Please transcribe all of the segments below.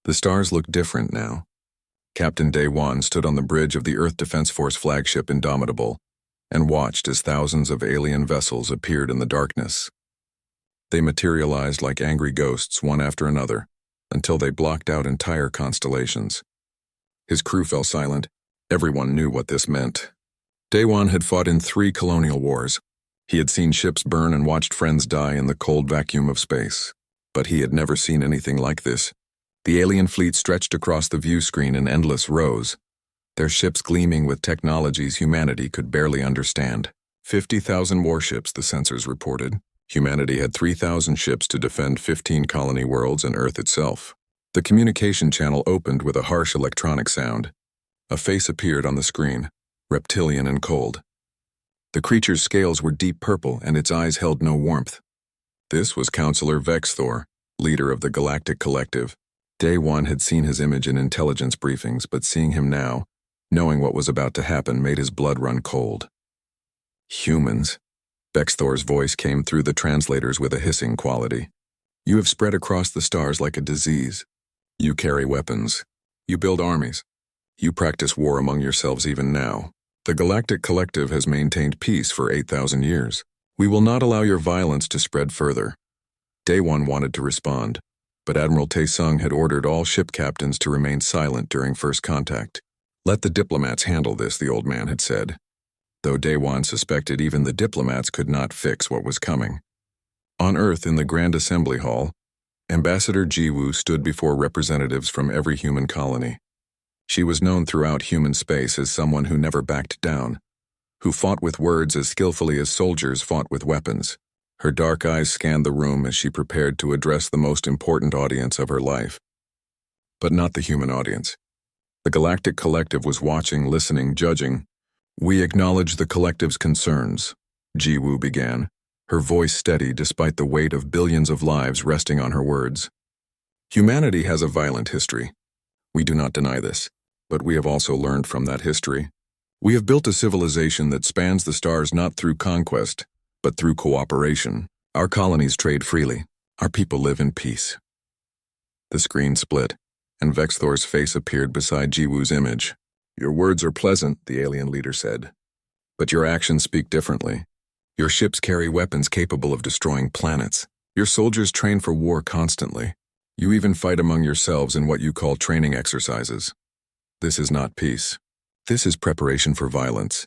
The stars looked different now. Captain Day-Wan stood on the bridge of the Earth Defense Force flagship Indomitable and watched as thousands of alien vessels appeared in the darkness. They materialized like angry ghosts one after another until they blocked out entire constellations. His crew fell silent. Everyone knew what this meant. Day-Wan had fought in 3 colonial wars. He had seen ships burn and watched friends die in the cold vacuum of space. But he had never seen anything like this. The alien fleet stretched across the view screen in endless rows, their ships gleaming with technologies humanity could barely understand. 50,000 warships, the sensors reported. Humanity had 3,000 ships to defend 15 colony worlds and Earth itself. The communication channel opened with a harsh electronic sound. A face appeared on the screen, reptilian and cold. The creature's scales were deep purple and its eyes held no warmth. This was Counselor Vexthor, leader of the Galactic Collective. Day-Wan had seen his image in intelligence briefings, but seeing him now, knowing what was about to happen, made his blood run cold. Humans. Vexthor's voice came through the translators with a hissing quality. You have spread across the stars like a disease. You carry weapons. You build armies. You practice war among yourselves even now. The Galactic Collective has maintained peace for 8,000 years. We will not allow your violence to spread further. Day-Wan wanted to respond, but Admiral Tae-sung had ordered all ship captains to remain silent during first contact. Let the diplomats handle this, the old man had said, though Day-Wan suspected even the diplomats could not fix what was coming. On Earth, in the Grand Assembly Hall, Ambassador Ji-woo stood before representatives from every human colony. She was known throughout human space as someone who never backed down, who fought with words as skillfully as soldiers fought with weapons. Her dark eyes scanned the room as she prepared to address the most important audience of her life. But not the human audience. The Galactic Collective was watching, listening, judging. We acknowledge the Collective's concerns, Ji-woo began, her voice steady despite the weight of billions of lives resting on her words. Humanity has a violent history. We do not deny this, but we have also learned from that history. We have built a civilization that spans the stars not through conquest, but through cooperation. Our colonies trade freely. Our people live in peace. The screen split, and Vexthor's face appeared beside Ji-woo's image. Your words are pleasant, the alien leader said, but your actions speak differently. Your ships carry weapons capable of destroying planets. Your soldiers train for war constantly. You even fight among yourselves in what you call training exercises. This is not peace. This is preparation for violence.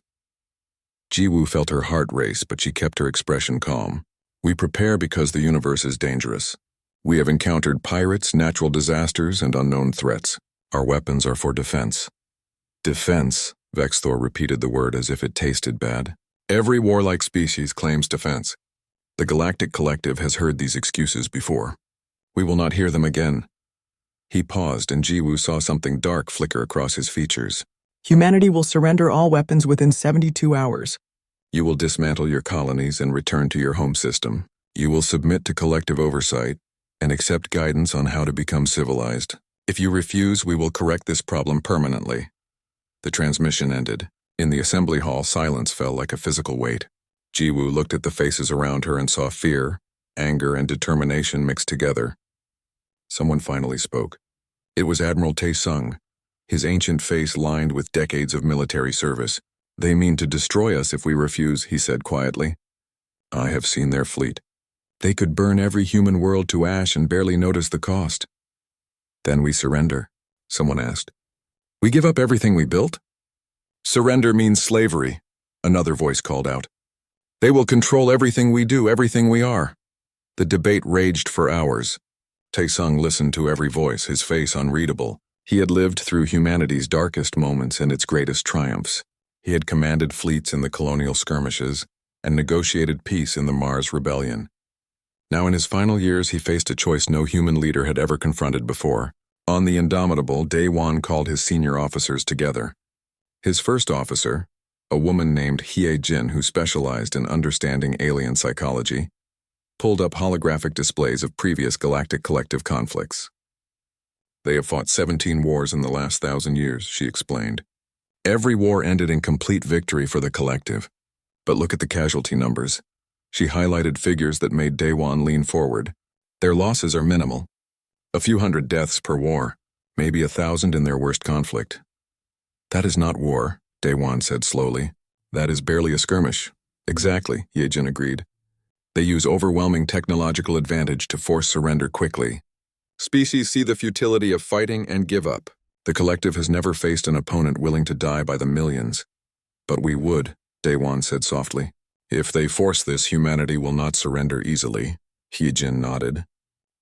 Ji-woo felt her heart race, but she kept her expression calm. We prepare because the universe is dangerous. We have encountered pirates, natural disasters, and unknown threats. Our weapons are for defense. Defense, Vexthor repeated the word as if it tasted bad. Every warlike species claims defense. The Galactic Collective has heard these excuses before. We will not hear them again. He paused, and Ji-woo saw something dark flicker across his features. Humanity will surrender all weapons within 72 hours. You will dismantle your colonies and return to your home system. You will submit to collective oversight and accept guidance on how to become civilized. If you refuse, we will correct this problem permanently. The transmission ended. In the assembly hall, silence fell like a physical weight. Ji-woo looked at the faces around her and saw fear, anger, and determination mixed together. Someone finally spoke. It was Admiral Tae-sung, his ancient face lined with decades of military service. They mean to destroy us if we refuse, he said quietly. I have seen their fleet. They could burn every human world to ash and barely notice the cost. Then we surrender, someone asked. We give up everything we built? Surrender means slavery, another voice called out. They will control everything we do, everything we are. The debate raged for hours. Tae-sung listened to every voice, his face unreadable. He had lived through humanity's darkest moments and its greatest triumphs. He had commanded fleets in the colonial skirmishes and negotiated peace in the Mars Rebellion. Now in his final years, he faced a choice no human leader had ever confronted before. On the Indomitable, Day-Wan called his senior officers together. His first officer, a woman named Hye-jin who specialized in understanding alien psychology, pulled up holographic displays of previous Galactic Collective conflicts. They have fought 17 wars in the last 1,000 years, she explained. Every war ended in complete victory for the Collective. But look at the casualty numbers. She highlighted figures that made Day-Wan lean forward. Their losses are minimal. A few hundred deaths per war. maybe 1,000 in their worst conflict. That is not war, Daewon said slowly. That is barely a skirmish. Exactly, Yejin agreed. They use overwhelming technological advantage to force surrender quickly. Species see the futility of fighting and give up. The collective has never faced an opponent willing to die by the millions. But we would, Daewon said softly. If they force this, humanity will not surrender easily. Hyejin nodded.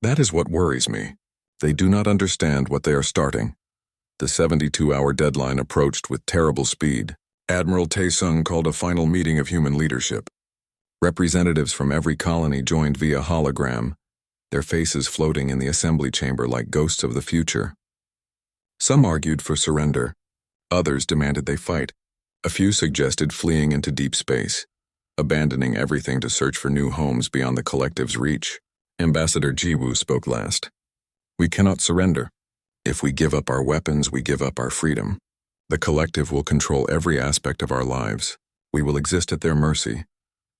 That is what worries me. They do not understand what they are starting. The 72-hour deadline approached with terrible speed. Admiral Taesung called a final meeting of human leadership. Representatives from every colony joined via hologram, their faces floating in the assembly chamber like ghosts of the future. Some argued for surrender. Others demanded they fight. A few suggested fleeing into deep space, abandoning everything to search for new homes beyond the collective's reach. Ambassador Jiwoo spoke last. We cannot surrender. If we give up our weapons, we give up our freedom. The collective will control every aspect of our lives. We will exist at their mercy.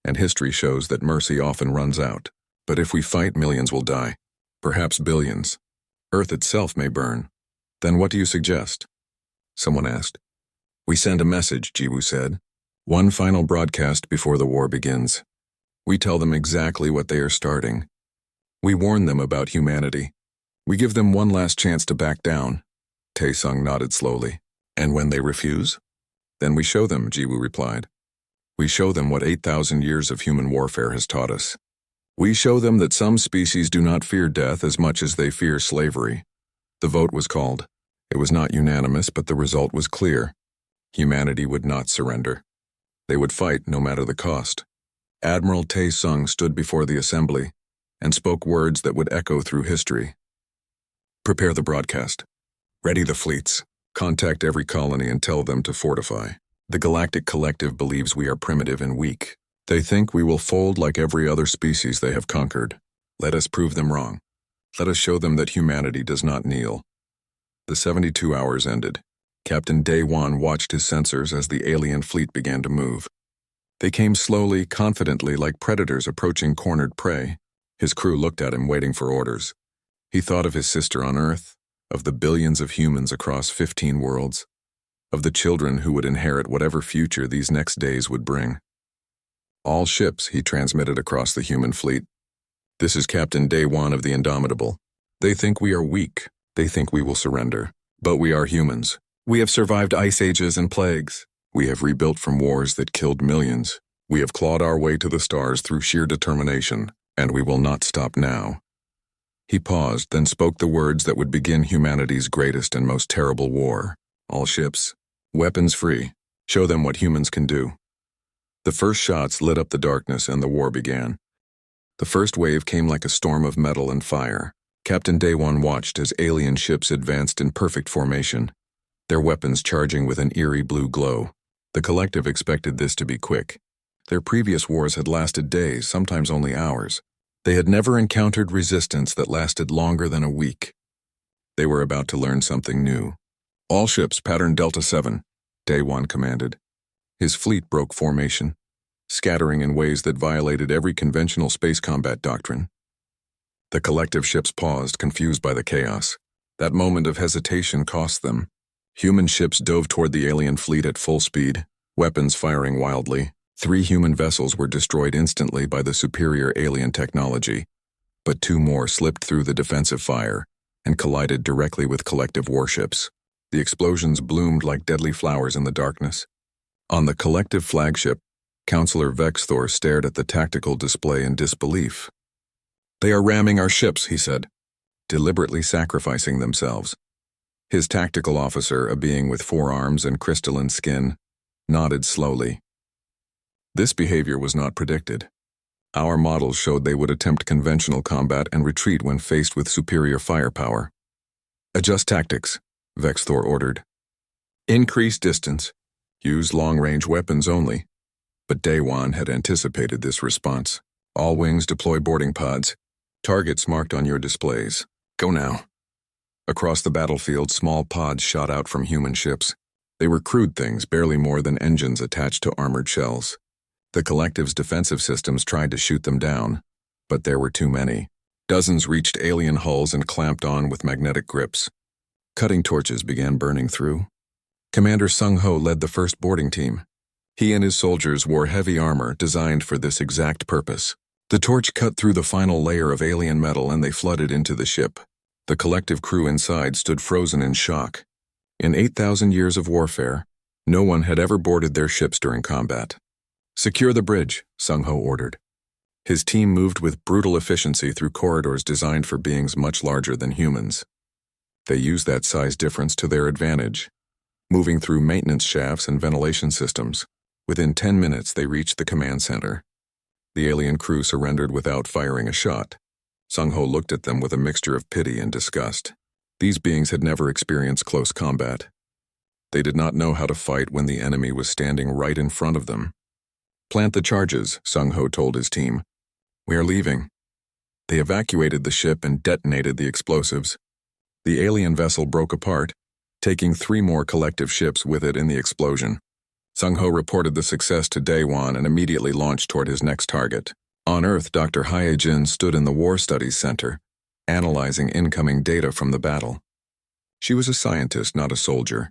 And history shows that mercy often runs out. But if we fight, millions will die. Perhaps billions. Earth itself may burn. Then what do you suggest? Someone asked. We send a message, Jiwoo said. One final broadcast before the war begins. We tell them exactly what they are starting. We warn them about humanity. We give them one last chance to back down. Taesung nodded slowly. And when they refuse? Then we show them, Jiwoo replied. We show them what 8,000 years of human warfare has taught us. We show them that some species do not fear death as much as they fear slavery. The vote was called. It was not unanimous, but the result was clear. Humanity would not surrender. They would fight no matter the cost. Admiral Taesung stood before the assembly and spoke words that would echo through history. Prepare the broadcast. Ready the fleets. Contact every colony and tell them to fortify. The Galactic Collective believes we are primitive and weak. They think we will fold like every other species they have conquered. Let us prove them wrong. Let us show them that humanity does not kneel. The 72 hours ended. Captain Daewon watched his sensors as the alien fleet began to move. They came slowly, confidently, like predators approaching cornered prey. His crew looked at him, waiting for orders. He thought of his sister on Earth, of the billions of humans across 15 worlds, of the children who would inherit whatever future these next days would bring. All ships, he transmitted across the human fleet. This is Captain Daewon of the Indomitable. They think we are weak. They think we will surrender. But we are humans. We have survived ice ages and plagues. We have rebuilt from wars that killed millions. We have clawed our way to the stars through sheer determination, and we will not stop now. He paused, then spoke the words that would begin humanity's greatest and most terrible war. All ships, weapons free. Show them what humans can do. The first shots lit up the darkness and the war began. The first wave came like a storm of metal and fire. Captain Daewon watched as alien ships advanced in perfect formation, their weapons charging with an eerie blue glow. The collective expected this to be quick. Their previous wars had lasted days, sometimes only hours. They had never encountered resistance that lasted longer than a week. They were about to learn something new. All ships pattern Delta 7, Daewon commanded. His fleet broke formation, scattering in ways that violated every conventional space combat doctrine. The collective ships paused, confused by the chaos. That moment of hesitation cost them. Human ships dove toward the alien fleet at full speed, weapons firing wildly. 3 human vessels were destroyed instantly by the superior alien technology, but 2 more slipped through the defensive fire and collided directly with collective warships. The explosions bloomed like deadly flowers in the darkness. On the collective flagship, Counselor Vexthor stared at the tactical display in disbelief. They are ramming our ships, he said, deliberately sacrificing themselves. His tactical officer, a being with 4 arms and crystalline skin, nodded slowly. This behavior was not predicted. Our models showed they would attempt conventional combat and retreat when faced with superior firepower. Adjust tactics, Vexthor ordered. Increase distance. Use long-range weapons only. But Daewon had anticipated this response. All wings deploy boarding pods. Targets marked on your displays. Go now. Across the battlefield, small pods shot out from human ships. They were crude things, barely more than engines attached to armored shells. The collective's defensive systems tried to shoot them down, but there were too many. Dozens reached alien hulls and clamped on with magnetic grips. Cutting torches began burning through. Commander Sung-ho led the first boarding team. He and his soldiers wore heavy armor designed for this exact purpose. The torch cut through the final layer of alien metal and they flooded into the ship. The collective crew inside stood frozen in shock. In 8,000 years of warfare, no one had ever boarded their ships during combat. "Secure the bridge," Sung-ho ordered. His team moved with brutal efficiency through corridors designed for beings much larger than humans. They used that size difference to their advantage, moving through maintenance shafts and ventilation systems. Within 10 minutes, they reached the command center. The alien crew surrendered without firing a shot. Sung-ho looked at them with a mixture of pity and disgust. These beings had never experienced close combat. They did not know how to fight when the enemy was standing right in front of them. "Plant the charges," Sung-ho told his team. "We are leaving." They evacuated the ship and detonated the explosives. The alien vessel broke apart, taking 3 more collective ships with it in the explosion. Sung-ho reported the success to Daewon and immediately launched toward his next target. On Earth, Dr. Hye-jin stood in the War Studies Center, analyzing incoming data from the battle. She was a scientist, not a soldier,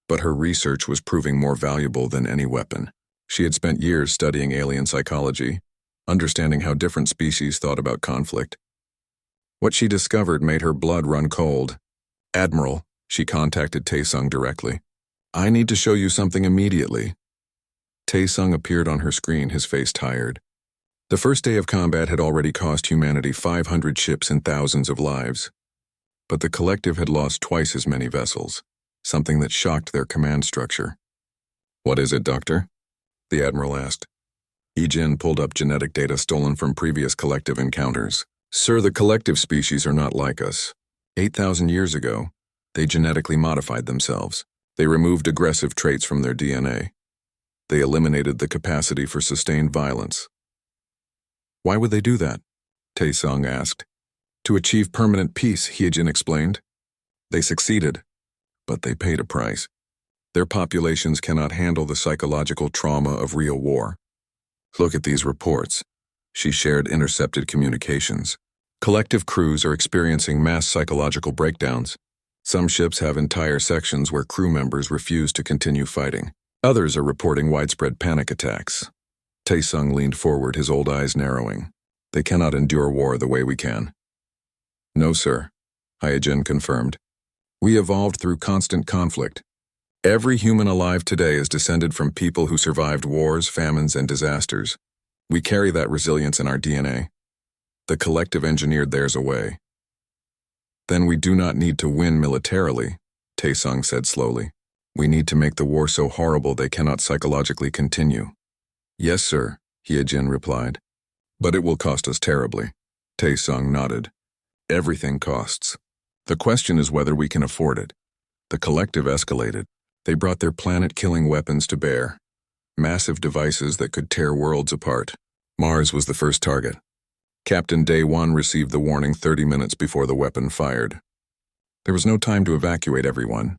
but her research was proving more valuable than any weapon. She had spent years studying alien psychology, understanding how different species thought about conflict. What she discovered made her blood run cold. "Admiral," she contacted Taesung directly. "I need to show you something immediately." Taesung appeared on her screen, his face tired. The first day of combat had already cost humanity 500 ships and thousands of lives. But the collective had lost twice as many vessels, something that shocked their command structure. "What is it, Doctor?" the Admiral asked. Yi-jin pulled up genetic data stolen from previous collective encounters. "Sir, the collective species are not like us. 8,000 years ago, they genetically modified themselves. They removed aggressive traits from their DNA. They eliminated the capacity for sustained violence." "Why would they do that?" Taesung asked. "To achieve permanent peace," Hyejin explained. "They succeeded, but they paid a price. Their populations cannot handle the psychological trauma of real war. Look at these reports." She shared intercepted communications. "Collective crews are experiencing mass psychological breakdowns. Some ships have entire sections where crew members refuse to continue fighting. Others are reporting widespread panic attacks." Taesung leaned forward, his old eyes narrowing. "They cannot endure war the way we can." "No, sir," Hyejin confirmed. "We evolved through constant conflict. Every human alive today is descended from people who survived wars, famines, and disasters. We carry that resilience in our DNA. The collective engineered theirs away." "Then we do not need to win militarily," Taesung said slowly. "We need to make the war so horrible they cannot psychologically continue." "Yes, sir," Hyejin replied. "But it will cost us terribly." Taesung nodded. "Everything costs. The question is whether we can afford it." The collective escalated. They brought their planet-killing weapons to bear. Massive devices that could tear worlds apart. Mars was the first target. Captain Daewon received the warning 30 minutes before the weapon fired. There was no time to evacuate everyone.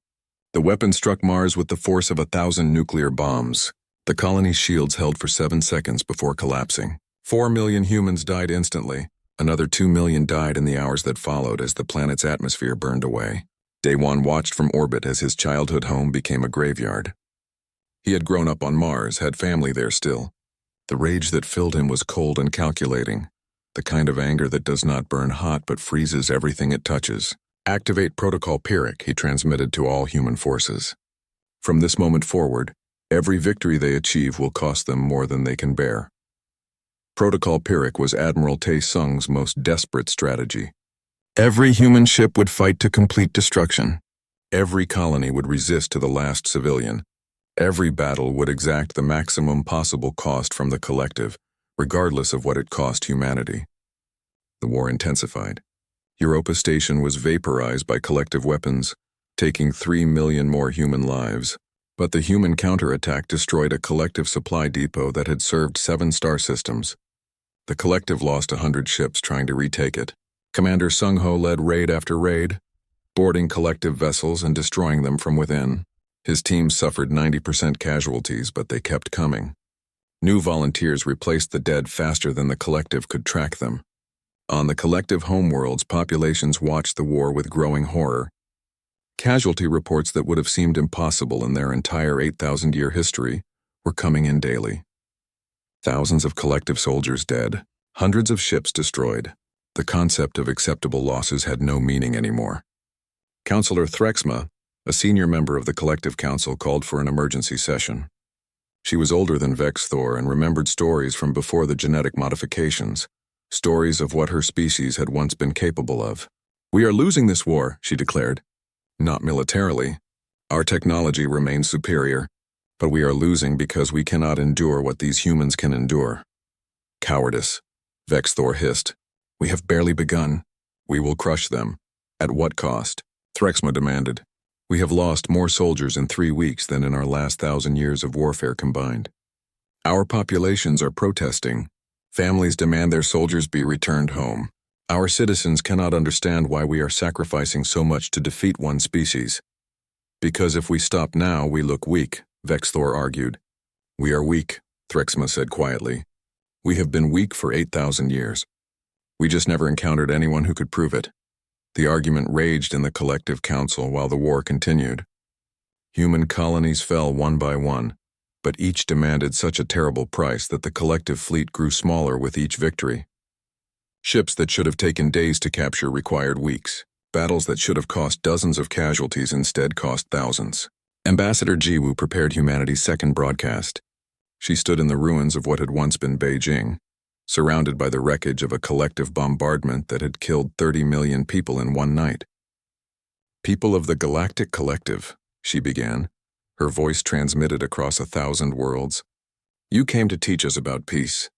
The weapon struck Mars with the force of 1,000 nuclear bombs. The colony's shields held for 7 seconds before collapsing. 4 million humans died instantly. Another 2 million died in the hours that followed as the planet's atmosphere burned away. Daewon watched from orbit as his childhood home became a graveyard. He had grown up on Mars, had family there still. The rage that filled him was cold and calculating, the kind of anger that does not burn hot but freezes everything it touches. "Activate Protocol Pyrrhic," he transmitted to all human forces. "From this moment forward, every victory they achieve will cost them more than they can bear." Protocol Pyrrhic was Admiral Taesung's most desperate strategy. Every human ship would fight to complete destruction. Every colony would resist to the last civilian. Every battle would exact the maximum possible cost from the collective, regardless of what it cost humanity. The war intensified. Europa Station was vaporized by collective weapons, taking 3 million more human lives. But the human counterattack destroyed a collective supply depot that had served 7 star systems. The collective lost 100 ships trying to retake it. Commander Sung-ho led raid after raid, boarding collective vessels and destroying them from within. His team suffered 90% casualties, but they kept coming. New volunteers replaced the dead faster than the collective could track them. On the collective homeworlds, populations watched the war with growing horror. Casualty reports that would have seemed impossible in their entire 8,000-year history were coming in daily. Thousands of collective soldiers dead, hundreds of ships destroyed. The concept of acceptable losses had no meaning anymore. Counselor Threxma, a senior member of the Collective Council, called for an emergency session. She was older than Vexthor and remembered stories from before the genetic modifications, stories of what her species had once been capable of. "We are losing this war," she declared. "Not militarily. Our technology remains superior, but we are losing because we cannot endure what these humans can endure." "Cowardice," Vexthor hissed. "We have barely begun. We will crush them. At what cost?" Threxma demanded. "We have lost more soldiers in 3 weeks than in our last 1,000 years of warfare combined. Our populations are protesting. Families demand their soldiers be returned home. Our citizens cannot understand why we are sacrificing so much to defeat one species. Because if we stop now, we look weak," Vexthor argued. "We are weak," Threxma said quietly. "We have been weak for 8,000 years. We just never encountered anyone who could prove it." The argument raged in the Collective Council while the war continued. Human colonies fell one by one, but each demanded such a terrible price that the collective fleet grew smaller with each victory. Ships that should have taken days to capture required weeks. Battles that should have cost dozens of casualties instead cost thousands. Ambassador Jiwoo prepared humanity's second broadcast. She stood in the ruins of what had once been Beijing, surrounded by the wreckage of a collective bombardment that had killed 30 million people in one night. "People of the Galactic Collective," she began, her voice transmitted across 1,000 worlds. "You came to teach us about peace.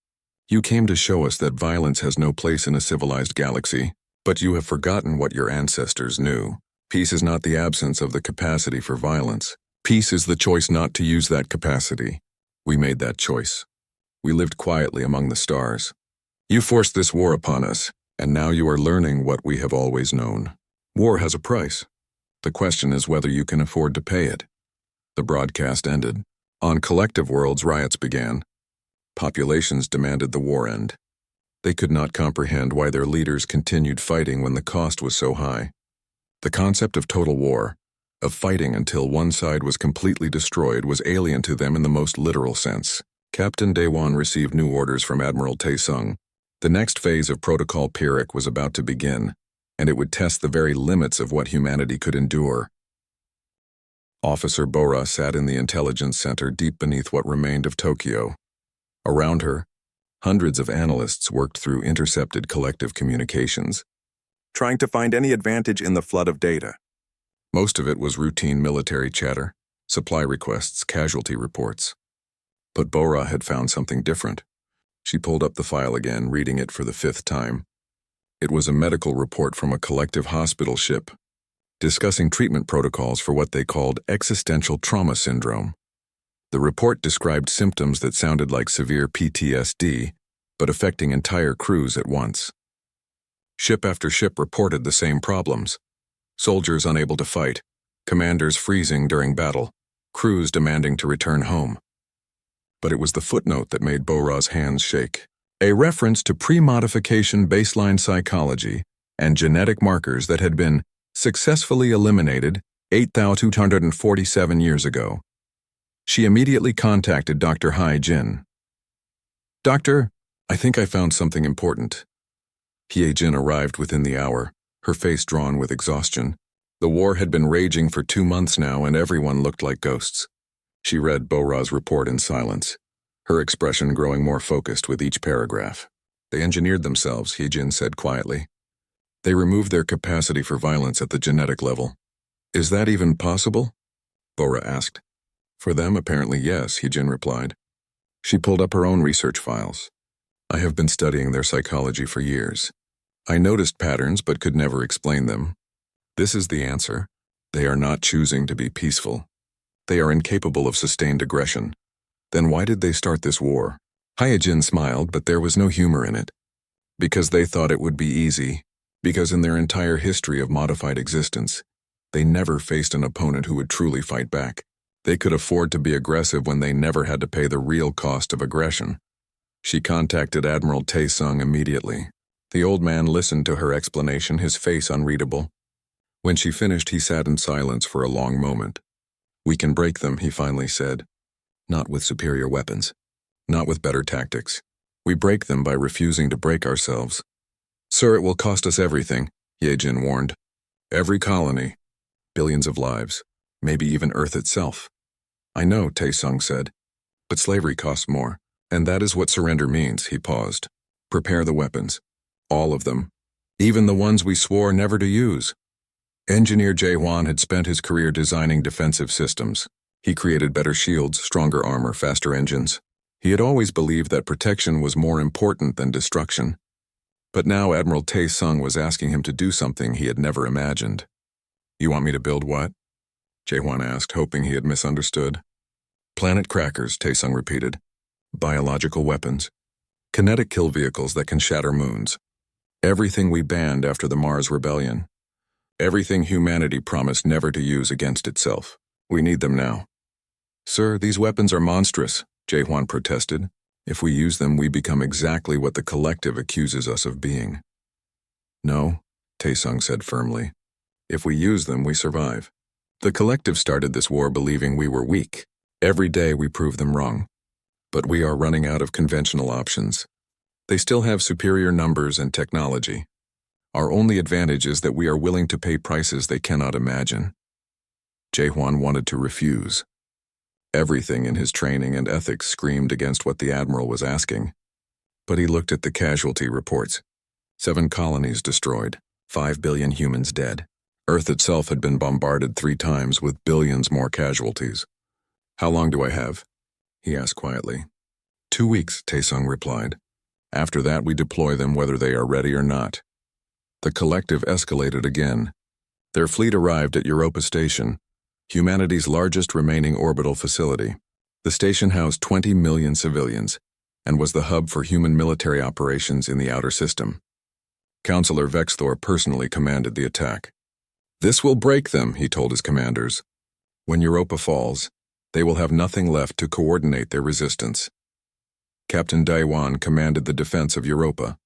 You came to show us that violence has no place in a civilized galaxy, but you have forgotten what your ancestors knew. Peace is not the absence of the capacity for violence. Peace is the choice not to use that capacity. We made that choice. We lived quietly among the stars. You forced this war upon us, and now you are learning what we have always known. War has a price. The question is whether you can afford to pay it." The broadcast ended. On collective worlds, riots began. Populations demanded the war end. They could not comprehend why their leaders continued fighting when the cost was so high. The concept of total war, of fighting until one side was completely destroyed, was alien to them in the most literal sense. Captain Daewon received new orders from Admiral Taesung. The next phase of Protocol Pyrrhic was about to begin, and it would test the very limits of what humanity could endure. Officer Bora sat in the intelligence center deep beneath what remained of Tokyo. Around her, hundreds of analysts worked through intercepted collective communications, trying to find any advantage in the flood of data. Most of it was routine military chatter, supply requests, casualty reports. But Bora had found something different. She pulled up the file again, reading it for the 5th time. It was a medical report from a collective hospital ship, discussing treatment protocols for what they called existential trauma syndrome. The report described symptoms that sounded like severe PTSD, but affecting entire crews at once. Ship after ship reported the same problems. Soldiers unable to fight, commanders freezing during battle, crews demanding to return home. But it was the footnote that made Bora's hands shake. A reference to pre-modification baseline psychology and genetic markers that had been successfully eliminated 8,247 years ago. She immediately contacted Dr. Hai Jin. "Doctor, I think I found something important." Hye Jin arrived within the hour, her face drawn with exhaustion. The war had been raging for 2 months now, and everyone looked like ghosts. She read Bora's report in silence, her expression growing more focused with each paragraph. "They engineered themselves," Hye Jin said quietly. "They removed their capacity for violence at the genetic level." "Is that even possible?" Bora asked. "For them, apparently yes," Hye Jin replied. She pulled up her own research files. "I have been studying their psychology for years. I noticed patterns but could never explain them. This is the answer. They are not choosing to be peaceful. They are incapable of sustained aggression. Then why did they start this war?" Hye Jin smiled, but there was no humor in it. "Because they thought it would be easy. Because in their entire history of modified existence, they never faced an opponent who would truly fight back. They could afford to be aggressive when they never had to pay the real cost of aggression." She contacted Admiral Taesung immediately. The old man listened to her explanation, his face unreadable. When she finished, he sat in silence for a long moment. "We can break them," he finally said. "Not with superior weapons. Not with better tactics. We break them by refusing to break ourselves." "Sir, it will cost us everything," Ye-Jin warned. "Every colony. Billions of lives. Maybe even Earth itself." "I know," Tae-sung said. "But slavery costs more. And that is what surrender means," he paused. "Prepare the weapons. All of them. Even the ones we swore never to use." Engineer Jae-hwan had spent his career designing defensive systems. He created better shields, stronger armor, faster engines. He had always believed that protection was more important than destruction. But now Admiral Tae-sung was asking him to do something he had never imagined. "You want me to build what?" Jae-hwan asked, hoping he had misunderstood. "Planet crackers," Tae-sung repeated. "Biological weapons. Kinetic kill vehicles that can shatter moons. Everything we banned after the Mars Rebellion. Everything humanity promised never to use against itself. We need them now." "Sir, these weapons are monstrous," Jae-hwan protested. "If we use them, we become exactly what the collective accuses us of being." "No," Tae-sung said firmly. "If we use them, we survive. The collective started this war believing we were weak. Every day we prove them wrong. But we are running out of conventional options. They still have superior numbers and technology. Our only advantage is that we are willing to pay prices they cannot imagine." Jae-hwan wanted to refuse. Everything in his training and ethics screamed against what the Admiral was asking. But he looked at the casualty reports. 7 colonies destroyed, 5 billion humans dead. Earth itself had been bombarded 3 times with billions more casualties. "How long do I have?" he asked quietly. 2 weeks, Tae-sung replied. "After that we deploy them whether they are ready or not." The collective escalated again. Their fleet arrived at Europa Station, humanity's largest remaining orbital facility. The station housed 20 million civilians and was the hub for human military operations in the outer system. Counselor Vexthor personally commanded the attack. "This will break them," he told his commanders. "When Europa falls, they will have nothing left to coordinate their resistance." Captain Daewon commanded the defense of Europa.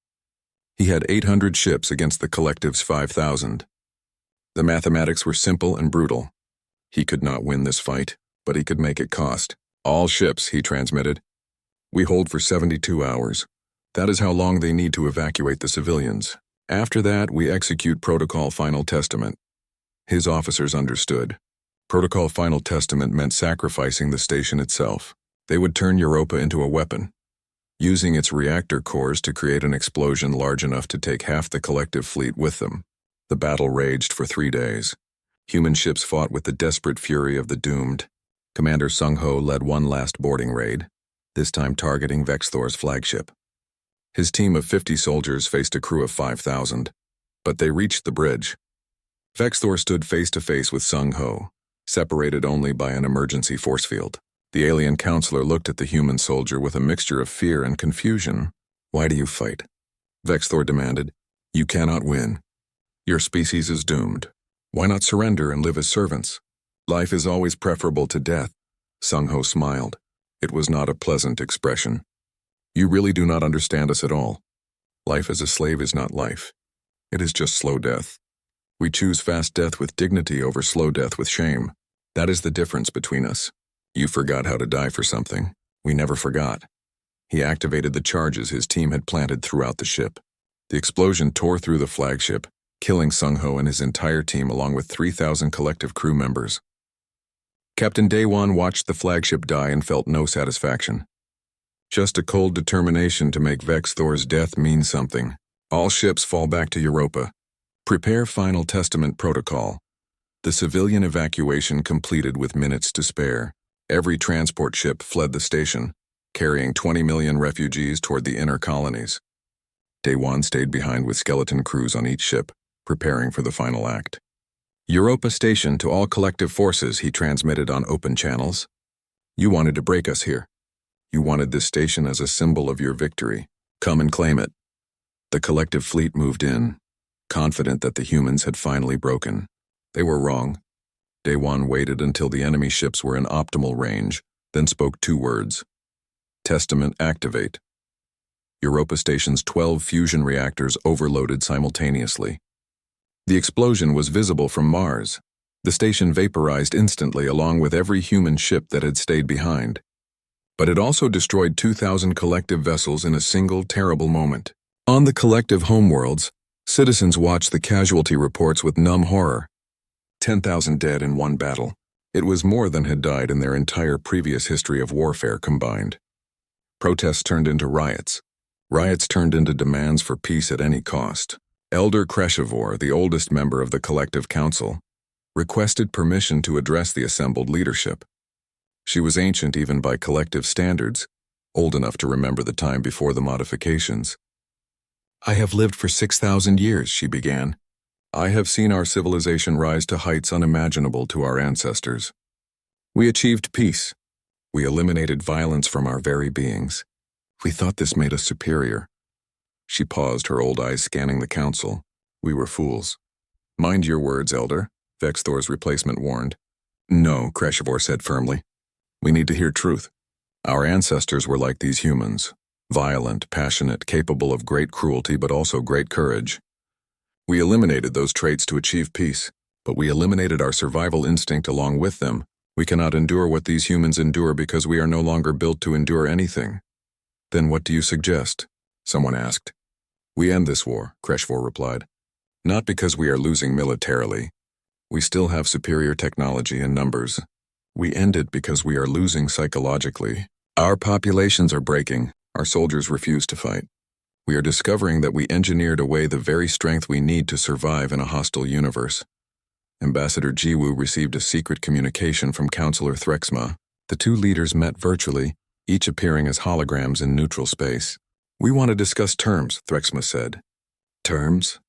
He had 800 ships against the collective's 5,000. The mathematics were simple and brutal. He could not win this fight, but he could make it cost. "All ships," he transmitted. "We hold for 72 hours. That is how long they need to evacuate the civilians. After that, we execute Protocol Final Testament." His officers understood. Protocol Final Testament meant sacrificing the station itself. They would turn Europa into a weapon, using its reactor cores to create an explosion large enough to take half the collective fleet with them. The battle raged for 3 days. Human ships fought with the desperate fury of the doomed. Commander Sung-ho led one last boarding raid, this time targeting Vexthor's flagship. His team of 50 soldiers faced a crew of 5,000, but they reached the bridge. Vexthor stood face to face with Sung-ho, separated only by an emergency force field. The alien counselor looked at the human soldier with a mixture of fear and confusion. "Why do you fight?" Vexthor demanded. "You cannot win. Your species is doomed. Why not surrender and live as servants? Life is always preferable to death." Sung-ho smiled. It was not a pleasant expression. "You really do not understand us at all. Life as a slave is not life. It is just slow death. We choose fast death with dignity over slow death with shame. That is the difference between us. You forgot how to die for something. We never forgot." He activated the charges his team had planted throughout the ship. The explosion tore through the flagship, killing Sung-ho and his entire team along with 3,000 collective crew members. Captain Daewon watched the flagship die and felt no satisfaction. Just a cold determination to make Vexthor's death mean something. "All ships fall back to Europa. Prepare Final Testament Protocol." The civilian evacuation completed with minutes to spare. Every transport ship fled the station, carrying 20 million refugees toward the inner colonies. Daewon stayed behind with skeleton crews on each ship, preparing for the final act. "Europa Station to all collective forces," he transmitted on open channels. "You wanted to break us here. You wanted this station as a symbol of your victory. Come and claim it." The collective fleet moved in, confident that the humans had finally broken. They were wrong. Daewon waited until the enemy ships were in optimal range, then spoke 2 words. "Testament activate." Europa Station's 12 fusion reactors overloaded simultaneously. The explosion was visible from Mars. The station vaporized instantly along with every human ship that had stayed behind. But it also destroyed 2,000 collective vessels in a single terrible moment. On the collective homeworlds, citizens watched the casualty reports with numb horror. 10,000 dead in one battle. It was more than had died in their entire previous history of warfare combined. Protests turned into riots. Riots turned into demands for peace at any cost. Elder Kreshivor, the oldest member of the collective council, requested permission to address the assembled leadership. She was ancient even by collective standards, old enough to remember the time before the modifications. "I have lived for 6,000 years, she began. "I have seen our civilization rise to heights unimaginable to our ancestors. We achieved peace. We eliminated violence from our very beings. We thought this made us superior." She paused, her old eyes scanning the council. "We were fools." "Mind your words, Elder," Vexthor's replacement warned. "No," Kreshivor said firmly. "We need to hear truth. Our ancestors were like these humans, violent, passionate, capable of great cruelty but also great courage. We eliminated those traits to achieve peace, but we eliminated our survival instinct along with them. We cannot endure what these humans endure because we are no longer built to endure anything." "Then what do you suggest?" someone asked. "We end this war," Kreshivor replied. "Not because we are losing militarily. We still have superior technology and numbers. We end it because we are losing psychologically. Our populations are breaking. Our soldiers refuse to fight. We are discovering that we engineered away the very strength we need to survive in a hostile universe." Ambassador Jiwoo received a secret communication from Counselor Threxma. The two leaders met virtually, each appearing as holograms in neutral space. "We want to discuss terms," Threxma said. "Terms?"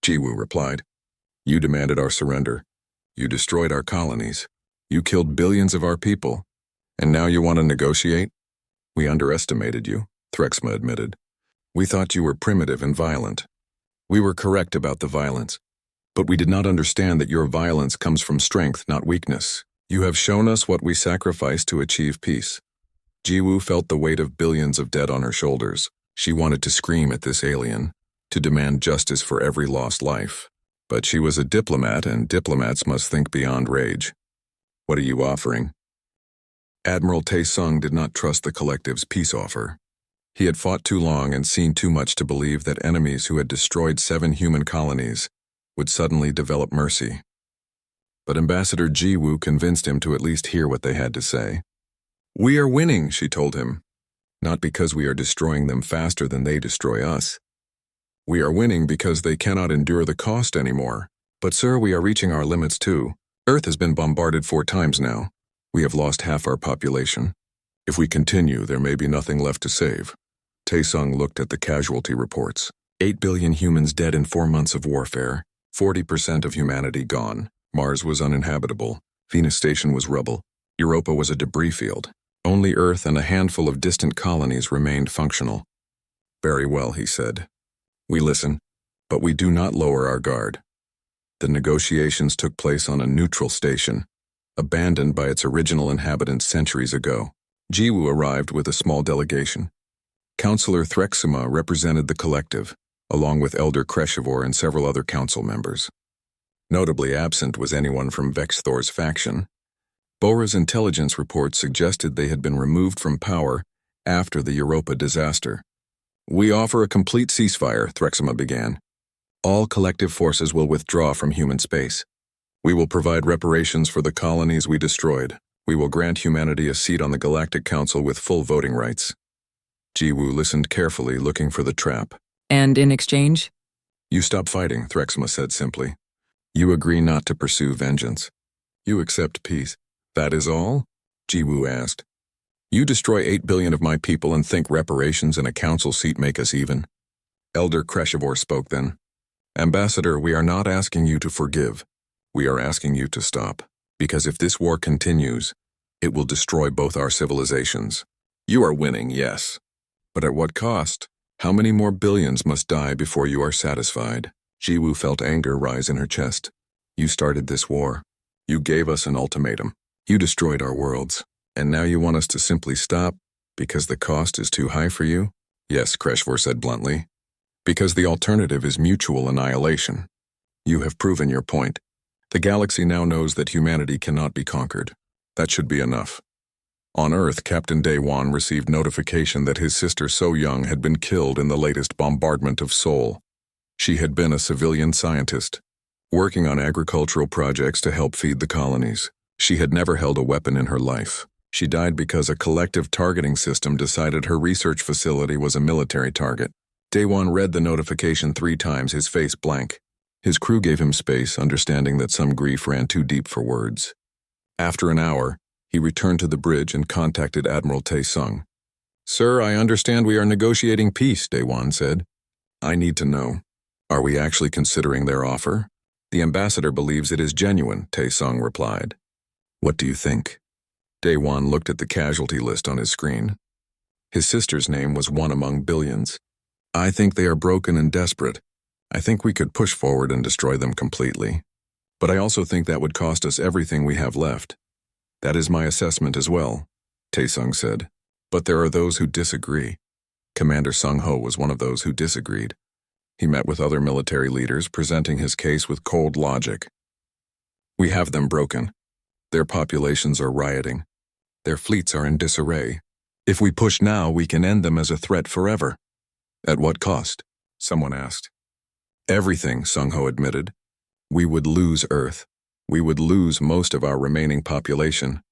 Jiwoo replied. "You demanded our surrender. You destroyed our colonies. You killed billions of our people. And now you want to negotiate?" "We underestimated you," Threxma admitted. "We thought you were primitive and violent. We were correct about the violence. But we did not understand that your violence comes from strength, not weakness. You have shown us what we sacrificed to achieve peace." Jiwoo felt the weight of billions of dead on her shoulders. She wanted to scream at this alien, to demand justice for every lost life. But she was a diplomat, and diplomats must think beyond rage. "What are you offering?" Admiral Tae-sung did not trust the collective's peace offer. He had fought too long and seen too much to believe that enemies who had destroyed 7 human colonies would suddenly develop mercy. But Ambassador Jiwoo convinced him to at least hear what they had to say. "We are winning," she told him. "Not because we are destroying them faster than they destroy us. We are winning because they cannot endure the cost anymore. But sir, we are reaching our limits too. Earth has been bombarded 4 times now. We have lost half our population. If we continue, there may be nothing left to save." Tae-sung looked at the casualty reports. 8 billion humans dead in 4 months of warfare. 40% of humanity gone. Mars was uninhabitable. Venus Station was rubble. Europa was a debris field. Only Earth and a handful of distant colonies remained functional. "Very well," he said. "We listen, but we do not lower our guard." The negotiations took place on a neutral station, abandoned by its original inhabitants centuries ago. Jiwoo arrived with a small delegation. Counselor Threxma represented the collective, along with Elder Kreshivor and several other council members. Notably absent was anyone from Vexthor's faction. Bora's intelligence reports suggested they had been removed from power after the Europa disaster. "We offer a complete ceasefire," Threxma began. "All collective forces will withdraw from human space. We will provide reparations for the colonies we destroyed. We will grant humanity a seat on the Galactic Council with full voting rights." Jiwoo listened carefully, looking for the trap. "And in exchange?" "You stop fighting," Threxma said simply. "You agree not to pursue vengeance. You accept peace. That is all?" Jiwoo asked. "You destroy 8 billion of my people and think reparations and a council seat make us even?" Elder Kreshivor spoke then. "Ambassador, we are not asking you to forgive. We are asking you to stop. Because if this war continues, it will destroy both our civilizations. You are winning, yes. But at what cost? How many more billions must die before you are satisfied?" Jiwoo felt anger rise in her chest. "You started this war. You gave us an ultimatum. You destroyed our worlds. And now you want us to simply stop because the cost is too high for you?" "Yes," Kreshivor said bluntly. "Because the alternative is mutual annihilation." You have proven your point. The galaxy now knows that humanity cannot be conquered. That should be enough. On Earth, Captain Day One received notification that his sister So Young had been killed in the latest bombardment of Seoul. She had been a civilian scientist, working on agricultural projects to help feed the colonies. She had never held a weapon in her life. She died because a collective targeting system decided her research facility was a military target. Day One read the notification 3 times, his face blank. His crew gave him space, understanding that some grief ran too deep for words. After an hour, he returned to the bridge and contacted Admiral Tae-sung. "Sir, I understand we are negotiating peace," Day One said. "I need to know. Are we actually considering their offer?" "The ambassador believes it is genuine," Tae-sung replied. "What do you think?" Day One looked at the casualty list on his screen. His sister's name was one among billions. "I think they are broken and desperate. I think we could push forward and destroy them completely. But I also think that would cost us everything we have left." "That is my assessment as well," Tae-sung said. "But there are those who disagree." Commander Sung-ho was one of those who disagreed. He met with other military leaders, presenting his case with cold logic. "We have them broken. Their populations are rioting. Their fleets are in disarray. If we push now, we can end them as a threat forever." "At what cost?" someone asked. "Everything," Sung-ho admitted. "We would lose Earth. We would lose most of our remaining population.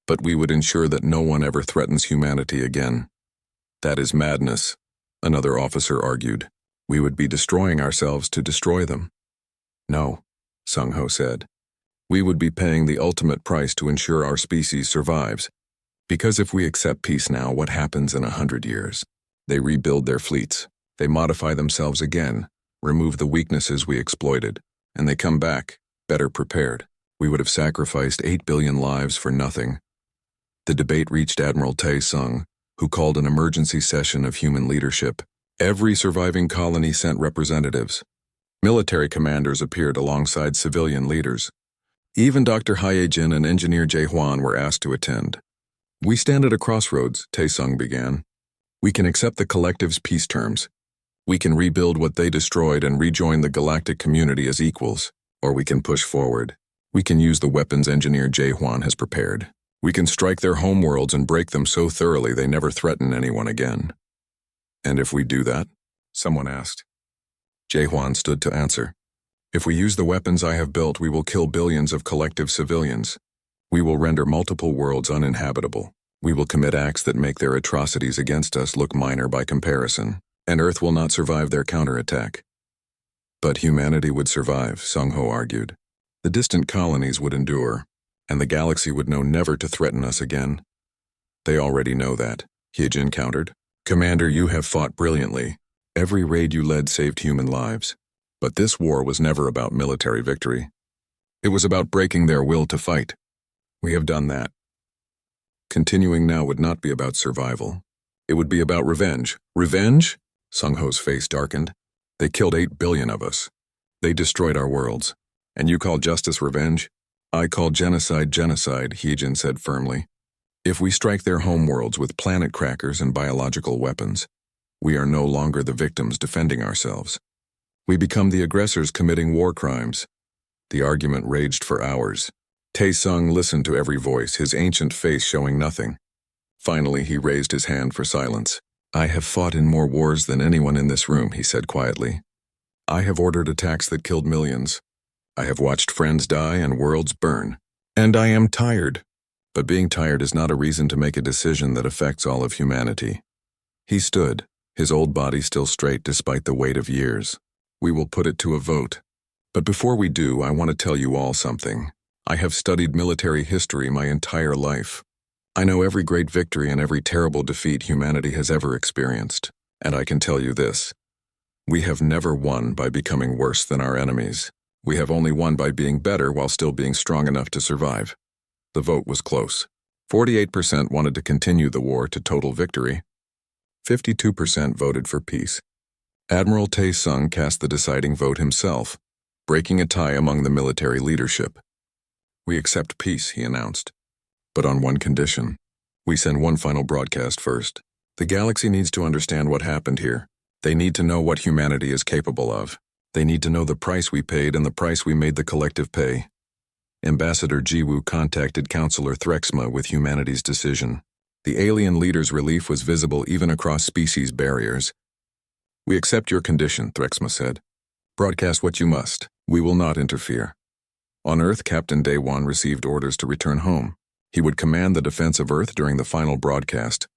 But we would ensure that no one ever threatens humanity again." "That is madness," another officer argued. "We would be destroying ourselves to destroy them." "No," Sung-ho said. "We would be paying the ultimate price to ensure our species survives. Because if we accept peace now, what happens in 100 years? They rebuild their fleets. They modify themselves again, remove the weaknesses we exploited, and they come back, better prepared. We would have sacrificed 8 billion lives for nothing." The debate reached Admiral Tae-sung, who called an emergency session of human leadership. Every surviving colony sent representatives. Military commanders appeared alongside civilian leaders. Even Dr. Hyejin and Engineer Jae-hwan were asked to attend. "We stand at a crossroads," Tae-sung began. "We can accept the collective's peace terms. We can rebuild what they destroyed and rejoin the galactic community as equals. Or we can push forward. We can use the weapons Engineer Jae-hwan has prepared. We can strike their homeworlds and break them so thoroughly they never threaten anyone again." "And if we do that?" someone asked. Jae-hwan stood to answer. "If we use the weapons I have built, we will kill billions of collective civilians. We will render multiple worlds uninhabitable. We will commit acts that make their atrocities against us look minor by comparison, and Earth will not survive their counterattack." "But humanity would survive," Sung-ho argued. "The distant colonies would endure, and the galaxy would know never to threaten us again." "They already know that," Hyejin countered. "Commander, you have fought brilliantly. Every raid you led saved human lives. But this war was never about military victory. It was about breaking their will to fight. We have done that. Continuing now would not be about survival. It would be about revenge." "Revenge?" Sung-ho's face darkened. "They killed 8 billion of us. They destroyed our worlds. And you call justice revenge?" "I call genocide genocide," Hyejin said firmly. "If we strike their homeworlds with planet crackers and biological weapons, we are no longer the victims defending ourselves. We become the aggressors committing war crimes." The argument raged for hours. Tae-sung listened to every voice, his ancient face showing nothing. Finally, he raised his hand for silence. "I have fought in more wars than anyone in this room," he said quietly. "I have ordered attacks that killed millions. I have watched friends die and worlds burn. And I am tired. But being tired is not a reason to make a decision that affects all of humanity." He stood, his old body still straight despite the weight of years. "We will put it to a vote. But before we do, I want to tell you all something. I have studied military history my entire life. I know every great victory and every terrible defeat humanity has ever experienced. And I can tell you this. We have never won by becoming worse than our enemies. We have only won by being better while still being strong enough to survive." The vote was close. 48% wanted to continue the war to total victory. 52% voted for peace. Admiral Tae-sung cast the deciding vote himself, breaking a tie among the military leadership. "We accept peace," he announced. "But on one condition. We send one final broadcast first. The galaxy needs to understand what happened here. They need to know what humanity is capable of. They need to know the price we paid and the price we made the collective pay. Ambassador Jiwoo contacted Counselor Threxma with humanity's decision. The alien leader's relief was visible even across species barriers. "We accept your condition," Threxma said. "Broadcast what you must. We will not interfere." On Earth, Captain Daewon received orders to return home. He would command the defense of Earth during the final broadcast,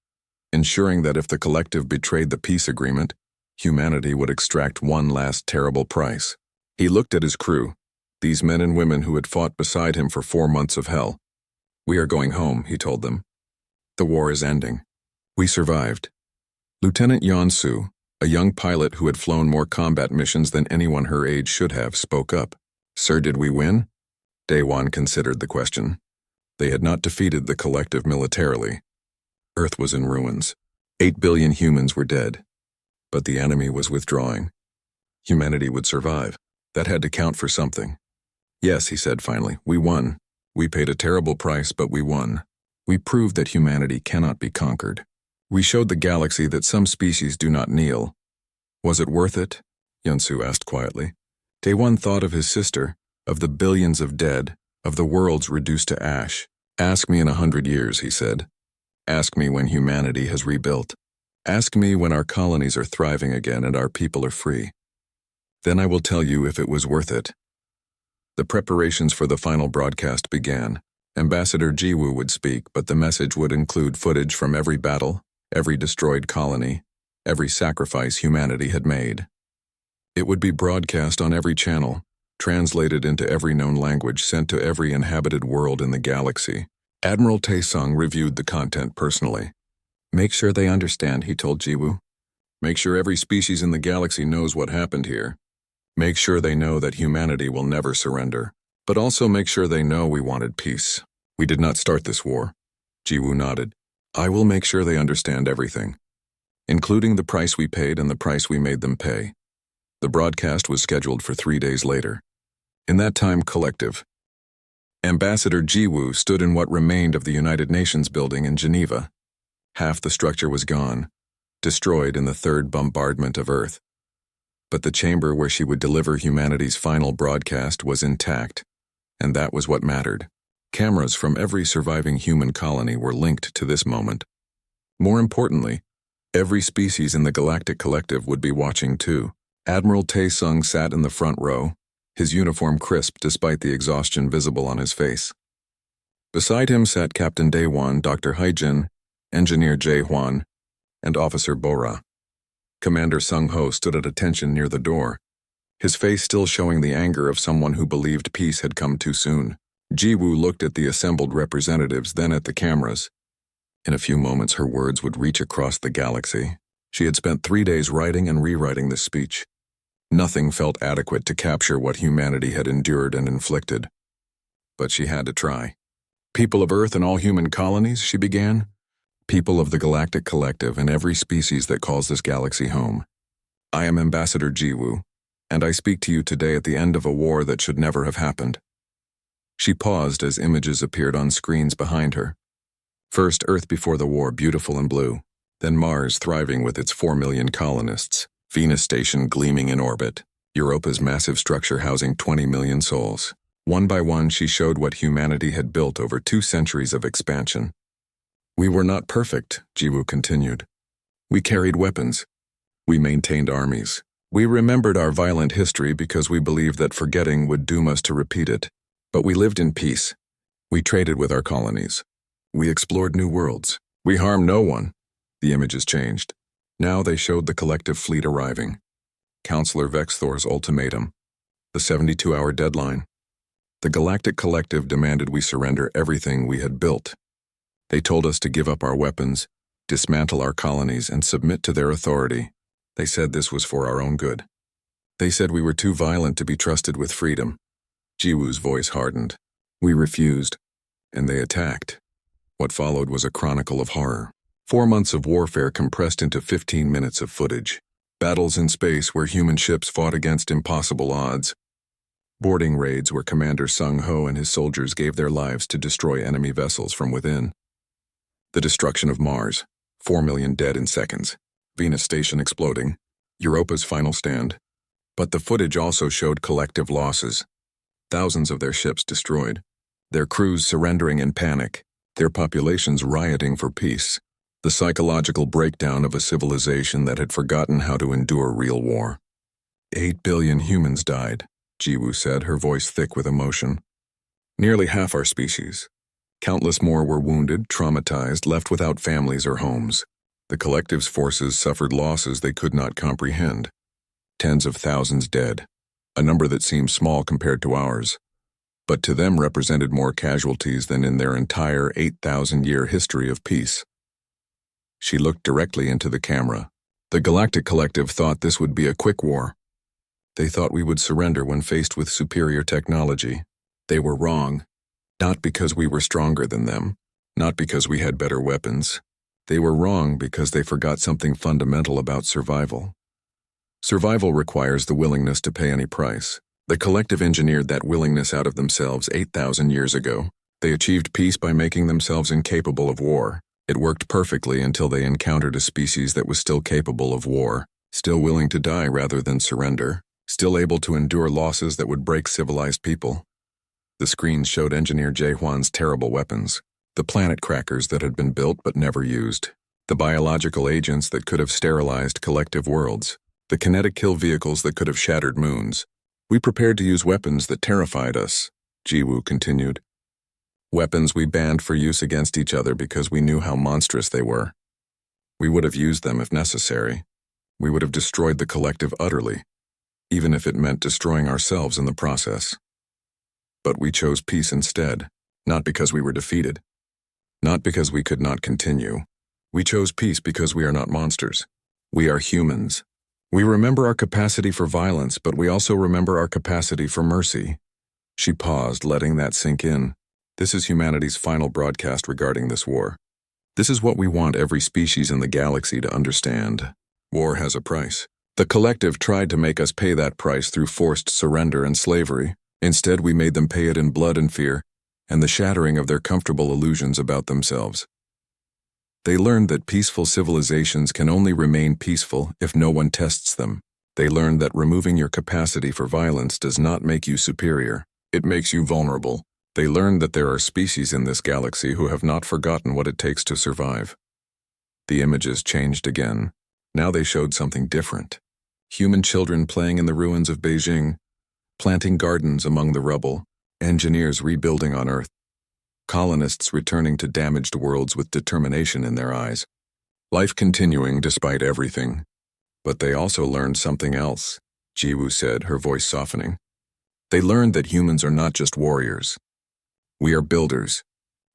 ensuring that if the collective betrayed the peace agreement, humanity would extract one last terrible price. He looked at his crew, these men and women who had fought beside him for 4 months of hell. "We are going home," he told them. "The war is ending. We survived." Lieutenant Yeon-soo, a young pilot who had flown more combat missions than anyone her age should have, spoke up. "Sir, did we win?" Daewon considered the question. They had not defeated the collective militarily. Earth was in ruins. 8 billion humans were dead. But the enemy was withdrawing. Humanity would survive. That had to count for something. "Yes," he said finally, "we won. We paid a terrible price, but we won. We proved that humanity cannot be conquered. We showed the galaxy that some species do not kneel." "Was it worth it?" Yeon-soo asked quietly. Daewon thought of his sister, of the billions of dead, of the worlds reduced to ash. "Ask me in 100 years," he said. "Ask me when humanity has rebuilt. Ask me when our colonies are thriving again and our people are free. Then I will tell you if it was worth it." The preparations for the final broadcast began. Ambassador Jiwoo would speak, but the message would include footage from every battle, every destroyed colony, every sacrifice humanity had made. It would be broadcast on every channel, translated into every known language, sent to every inhabited world in the galaxy. Admiral Taesung reviewed the content personally. "Make sure they understand," he told Jiwoo. "Make sure every species in the galaxy knows what happened here. Make sure they know that humanity will never surrender. But also make sure they know we wanted peace. We did not start this war." Jiwoo nodded. "I will make sure they understand everything, including the price we paid and the price we made them pay." The broadcast was scheduled for 3 days later. In that time, collective. Ambassador Jiwoo stood in what remained of the United Nations building in Geneva. Half the structure was gone, destroyed in the third bombardment of Earth. But the chamber where she would deliver humanity's final broadcast was intact, and that was what mattered. Cameras from every surviving human colony were linked to this moment. More importantly, every species in the Galactic Collective would be watching too. Admiral Taesung sat in the front row, his uniform crisp despite the exhaustion visible on his face. Beside him sat Captain Daewon, Dr. Haijin, Engineer Jae-hwan, and Officer Bora. Commander Sung-ho stood at attention near the door, his face still showing the anger of someone who believed peace had come too soon. Jiwoo looked at the assembled representatives, then at the cameras. In a few moments, her words would reach across the galaxy. She had spent 3 days writing and rewriting this speech. Nothing felt adequate to capture what humanity had endured and inflicted. But she had to try. "People of Earth and all human colonies," she began. "People of the Galactic Collective and every species that calls this galaxy home. I am Ambassador Jiwoo, and I speak to you today at the end of a war that should never have happened." She paused as images appeared on screens behind her. First, Earth before the war, beautiful and blue. Then Mars, thriving with its 4 million colonists. Venus station gleaming in orbit. Europa's massive structure housing 20 million souls. One by one, she showed what humanity had built over 2 centuries of expansion. "We were not perfect," Jiwoo continued. "We carried weapons. We maintained armies. We remembered our violent history because we believed that forgetting would doom us to repeat it. But we lived in peace. We traded with our colonies. We explored new worlds. We harmed no one." The images changed. Now they showed the collective fleet arriving. Counselor Vexthor's ultimatum. The 72-hour deadline. The Galactic Collective demanded we surrender everything we had built. They told us to give up our weapons, dismantle our colonies, and submit to their authority. They said this was for our own good. They said we were too violent to be trusted with freedom. Jiwoo's voice hardened. We refused, and they attacked. What followed was a chronicle of horror. 4 months of warfare compressed into 15 minutes of footage. Battles in space where human ships fought against impossible odds. Boarding raids where Commander Sung-ho and his soldiers gave their lives to destroy enemy vessels from within. The destruction of Mars, 4 million dead in seconds. Venus station exploding. Europa's final stand. But the footage also showed collective losses. Thousands of their ships destroyed, their crews surrendering in panic, their populations rioting for peace. The psychological breakdown of a civilization that had forgotten how to endure real war. 8 billion humans died, Jiwoo said, her voice thick with emotion. Nearly half our species. Countless more were wounded, traumatized, left without families or homes. The collective's forces suffered losses they could not comprehend. Tens of thousands dead, a number that seemed small compared to ours, but to them represented more casualties than in their entire 8,000-year history of peace. She looked directly into the camera. The Galactic Collective thought this would be a quick war. They thought we would surrender when faced with superior technology. They were wrong. Not because we were stronger than them, not because we had better weapons. They were wrong because they forgot something fundamental about survival. Survival requires the willingness to pay any price. The Collective engineered that willingness out of themselves 8,000 years ago. They achieved peace by making themselves incapable of war. It worked perfectly until they encountered a species that was still capable of war, still willing to die rather than surrender, still able to endure losses that would break civilized people. The screens showed Engineer Jae-hwan's terrible weapons, the planet crackers that had been built but never used, the biological agents that could have sterilized collective worlds, the kinetic kill vehicles that could have shattered moons. We prepared to use weapons that terrified us, Jiwoo continued. Weapons we banned for use against each other because we knew how monstrous they were. We would have used them if necessary. We would have destroyed the collective utterly, even if it meant destroying ourselves in the process. But we chose peace instead, not because we were defeated, not because we could not continue. We chose peace because we are not monsters. We are humans. We remember our capacity for violence, but we also remember our capacity for mercy. She paused, letting that sink in. This is humanity's final broadcast regarding this war. This is what we want every species in the galaxy to understand. War has a price. The collective tried to make us pay that price through forced surrender and slavery. Instead, we made them pay it in blood and fear, and the shattering of their comfortable illusions about themselves. They learned that peaceful civilizations can only remain peaceful if no one tests them. They learned that removing your capacity for violence does not make you superior. It makes you vulnerable. They learned that there are species in this galaxy who have not forgotten what it takes to survive. The images changed again. Now they showed something different. Human children playing in the ruins of Beijing, planting gardens among the rubble, engineers rebuilding on Earth, colonists returning to damaged worlds with determination in their eyes. Life continuing despite everything. But they also learned something else, Jiwoo said, her voice softening. They learned that humans are not just warriors. We are builders.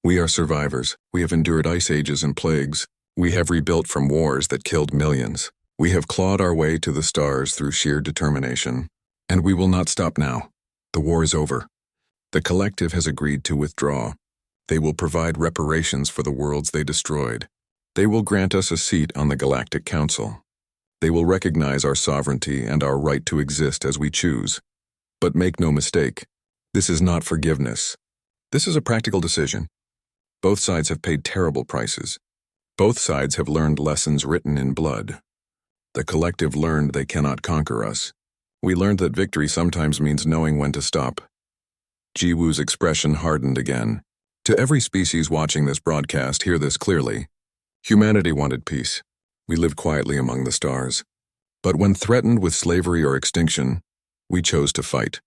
We are survivors. We have endured ice ages and plagues. We have rebuilt from wars that killed millions. We have clawed our way to the stars through sheer determination. And we will not stop now. The war is over. The collective has agreed to withdraw. They will provide reparations for the worlds they destroyed. They will grant us a seat on the Galactic Council. They will recognize our sovereignty and our right to exist as we choose. But make no mistake, this is not forgiveness. This is a practical decision. Both sides have paid terrible prices. Both sides have learned lessons written in blood. The collective learned they cannot conquer us. We learned that victory sometimes means knowing when to stop. Jiwoo's expression hardened again. To every species watching this broadcast, hear this clearly. Humanity wanted peace. We lived quietly among the stars. But when threatened with slavery or extinction, we chose to fight.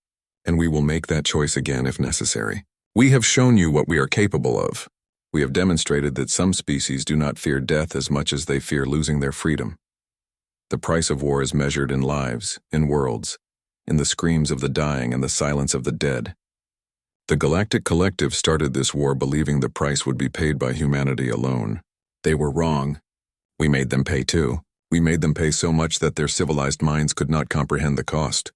And we will make that choice again if necessary. We have shown you what we are capable of. We have demonstrated that some species do not fear death as much as they fear losing their freedom. The price of war is measured in lives, in worlds, in the screams of the dying and the silence of the dead. The Galactic Collective started this war believing the price would be paid by humanity alone. They were wrong. We made them pay too. We made them pay so much that their civilized minds could not comprehend the cost.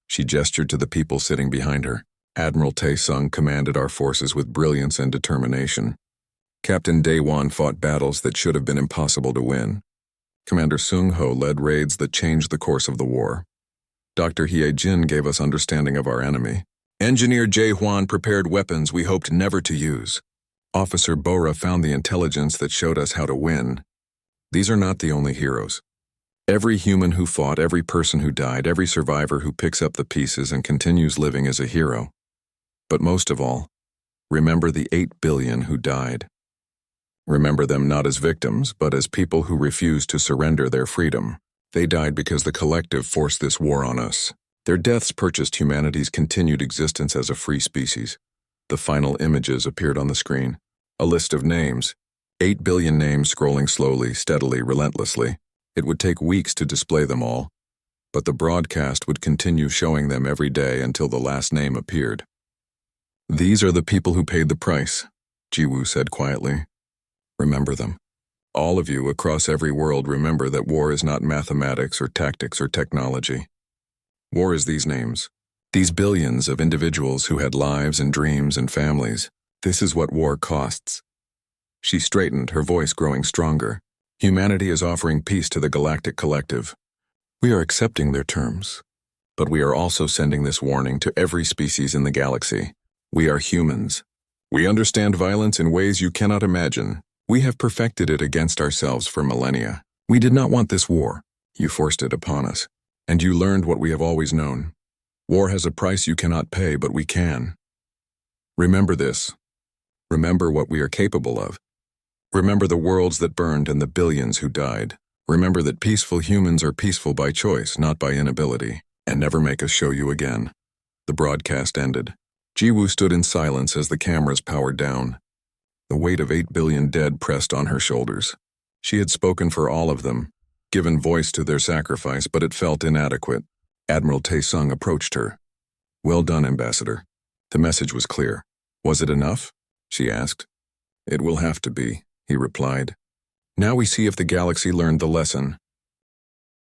She gestured to the people sitting behind her. Admiral Tae-sung commanded our forces with brilliance and determination. Captain Dae-won fought battles that should have been impossible to win. Commander Sung-ho led raids that changed the course of the war. Dr. Hye-jin gave us understanding of our enemy. Engineer Jae-hwan prepared weapons we hoped never to use. Officer Bora found the intelligence that showed us how to win. These are not the only heroes. Every human who fought, every person who died, every survivor who picks up the pieces and continues living is a hero. But most of all, remember the 8 billion who died. Remember them not as victims, but as people who refused to surrender their freedom. They died because the collective forced this war on us. Their deaths purchased humanity's continued existence as a free species. The final images appeared on the screen. A list of names. 8 billion names scrolling slowly, steadily, relentlessly. It would take weeks to display them all, but the broadcast would continue showing them every day until the last name appeared. These are the people who paid the price, Jiwoo said quietly. Remember them. All of you across every world remember that war is not mathematics or tactics or technology. War is these names. These billions of individuals who had lives and dreams and families. This is what war costs. She straightened, her voice growing stronger. Humanity is offering peace to the galactic collective. We are accepting their terms. But we are also sending this warning to every species in the galaxy. We are humans. We understand violence in ways you cannot imagine. We have perfected it against ourselves for millennia. We did not want this war. You forced it upon us. And you learned what we have always known. War has a price you cannot pay, but we can. Remember this. Remember what we are capable of. Remember the worlds that burned and the billions who died. Remember that peaceful humans are peaceful by choice, not by inability. And never make us show you again. The broadcast ended. Jiwoo stood in silence as the cameras powered down. The weight of 8 billion dead pressed on her shoulders. She had spoken for all of them, given voice to their sacrifice, but it felt inadequate. Admiral Tae-sung approached her. Well done, Ambassador. The message was clear. Was it enough? She asked. It will have to be, he replied. Now we see if the galaxy learned the lesson.